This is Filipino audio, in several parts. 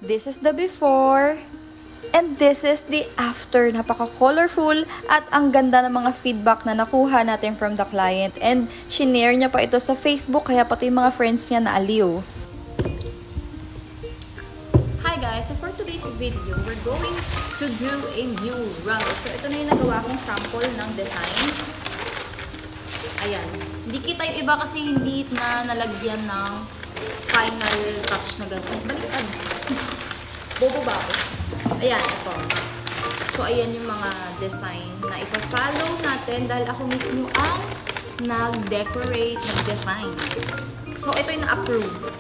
This is the before. And this is the after. Napaka-colorful at ang ganda ng mga feedback na nakuha natin from the client. And shinare niya pa ito sa Facebook, kaya pati yung mga friends niya na aliw. Hi guys! So for today's video, we're going to do a new rug. So ito na yung nagawa kong sample ng design. Ayan. Hindi kita yung iba kasi hindi na nalagyan ng final touch na gano'n. Baliktad. Bobo ba ako? Ayan, ito. So, ayan yung mga design na ipa-follow natin dahil ako mismo ang nag-decorate, nag-design. So, ito yung na-approve.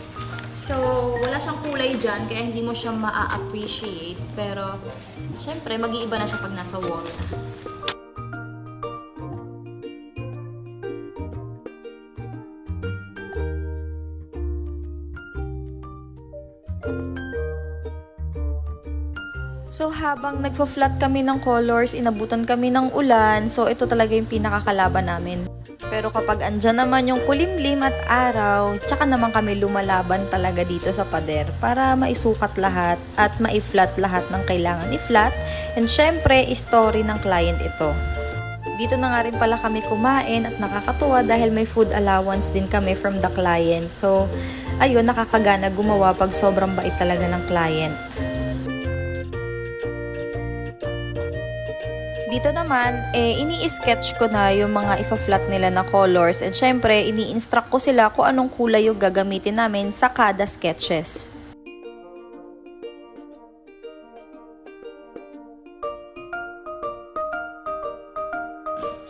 So, wala siyang kulay dyan, kaya hindi mo siya ma-appreciate. Pero, syempre, mag-iiba na siya pag nasa wall na. So, habang nagpa-flat kami ng colors, inabutan kami ng ulan. So, ito talaga yung pinakakalaban namin. Pero kapag andyan naman yung kulimlim at araw, tsaka naman kami lumalaban talaga dito sa pader para maisukat lahat at ma-flat lahat ng kailangan i-flat. And syempre, story ng client ito. Dito na nga rin pala kami kumain at nakakatuwa dahil may food allowance din kami from the client. So, ayun, nakakagana gumawa pag sobrang bait talaga ng client. Dito naman, ini-sketch ko na yung mga ifa-flat nila na colors. And syempre, ini-instruct ko sila kung anong kulay yung gagamitin namin sa kada sketches.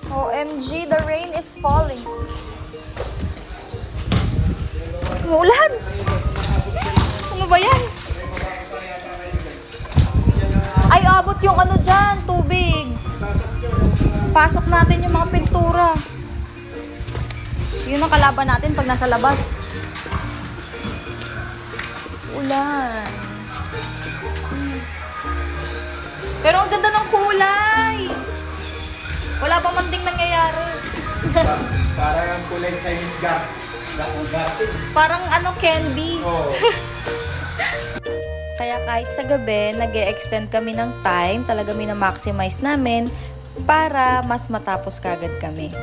OMG, the rain is falling. Umulan! Ano ba yan? Ay, abot yung ano dyan, tubig. Pasok natin yung mga pintura. Yun ang kalaban natin pag nasa labas. Ulan. Pero ang ganda ng kulay. Wala pa man ding nangyayari. Parang ang kulay Chinese guts. Parang ano, candy. Oh. Kaya kahit sa gabi, nag-e-extend kami ng time, talaga mina-maximize namin para mas matapos kagad kami.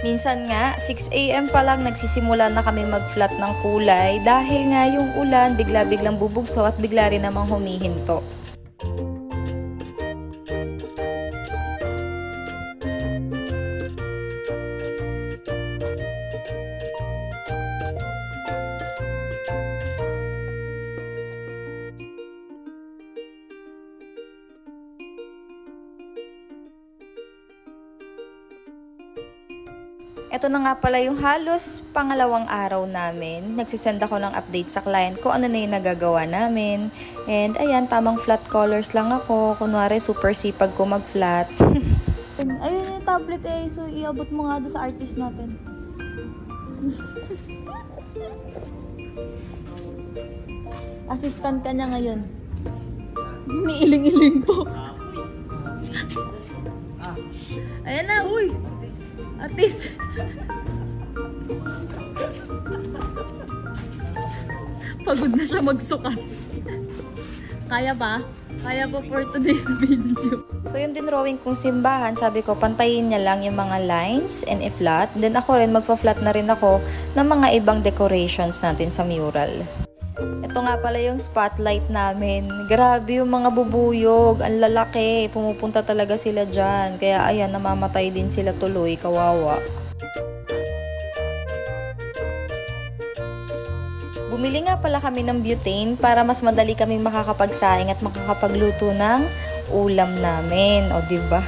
Minsan nga, 6 AM pa lang nagsisimula na kami mag-flat ng kulay dahil nga yung ulan bigla-biglang bubugso at bigla rin namang humihinto. Ito na nga pala yung halos pangalawang araw namin. Nagsisend ako ng update sa client ko ano na yung nagagawa namin. And ayan, tamang flat colors lang ako. Kunwari, super sipag ko mag-flat. Ayun yung tablet eh. So, iabot mo nga doon sa artist natin. Assistant ka niya ngayon. Niiling-iling po. Ayan na, uy! Artist! Pagod na siya magsukat. Kaya ba? Kaya pa for today's video. So yung din drawing kong simbahan, sabi ko pantayin niya lang yung mga lines and i-flat. Then ako rin, magpa-flat na rin ako ng mga ibang decorations natin sa mural. Ito nga pala yung spotlight namin. Grabe yung mga bubuyog. Ang lalaki. Pumupunta talaga sila dyan. Kaya ayan, namamatay din sila tuloy. Kawawa. Bumili nga pala kami ng butane para mas madali kaming makakapagsaing at makakapagluto ng ulam namin. O diba?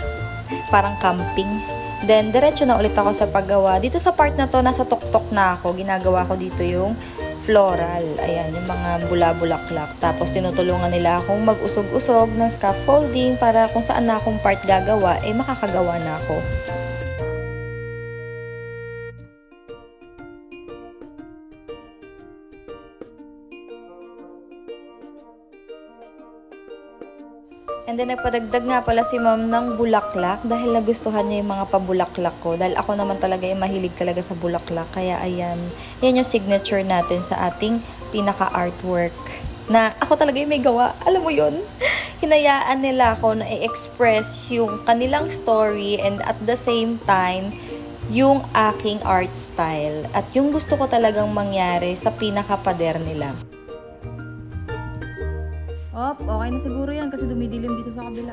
Parang camping. Then, diretso na ulit ako sa paggawa. Dito sa part na to, nasa tuktok na ako. Ginagawa ko dito yung floral. Ayan, yung mga bula-bulaklak. Tapos, tinutulungan nila akong mag-usog-usog ng scaffolding para kung saan na akong part gagawa, makakagawa na ako. And then, nagpadagdag nga pala si ma'am ng bulaklak dahil nagustuhan niya yung mga pabulaklak ko. Dahil ako naman talaga yung mahilig talaga sa bulaklak. Kaya ayan, yan yung signature natin sa ating pinaka-artwork. na ako talaga yung may gawa. Alam mo yun? Hinayaan nila ako na i-express yung kanilang story and at the same time, yung aking art style. At yung gusto ko talagang mangyari sa pinaka-pader nila. Okay na siguro yan kasi dumidilim dito sa kabila.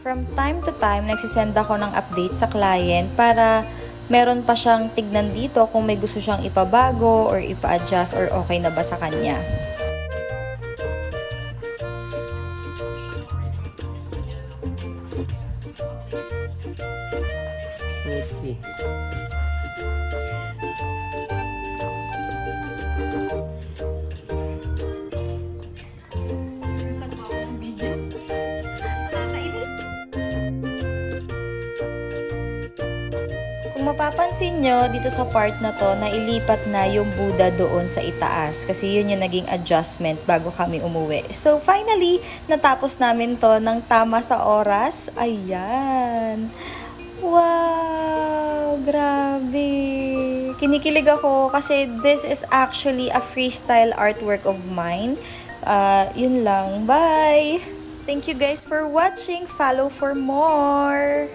From time to time, nagsisend ako ng update sa client para meron pa siyang tignan dito kung may gusto siyang ipabago or ipa-adjust or okay na ba sa kanya. Okay. Kung mapapansin nyo, dito sa part na to, nailipat na yung Buddha doon sa itaas. Kasi yun yung naging adjustment bago kami umuwi. So, finally, natapos namin to ng tama sa oras. Ayan. Wow! Grabe! Kinikilig ako kasi this is actually a freestyle artwork of mine. Yun lang. Bye! Thank you guys for watching. Follow for more!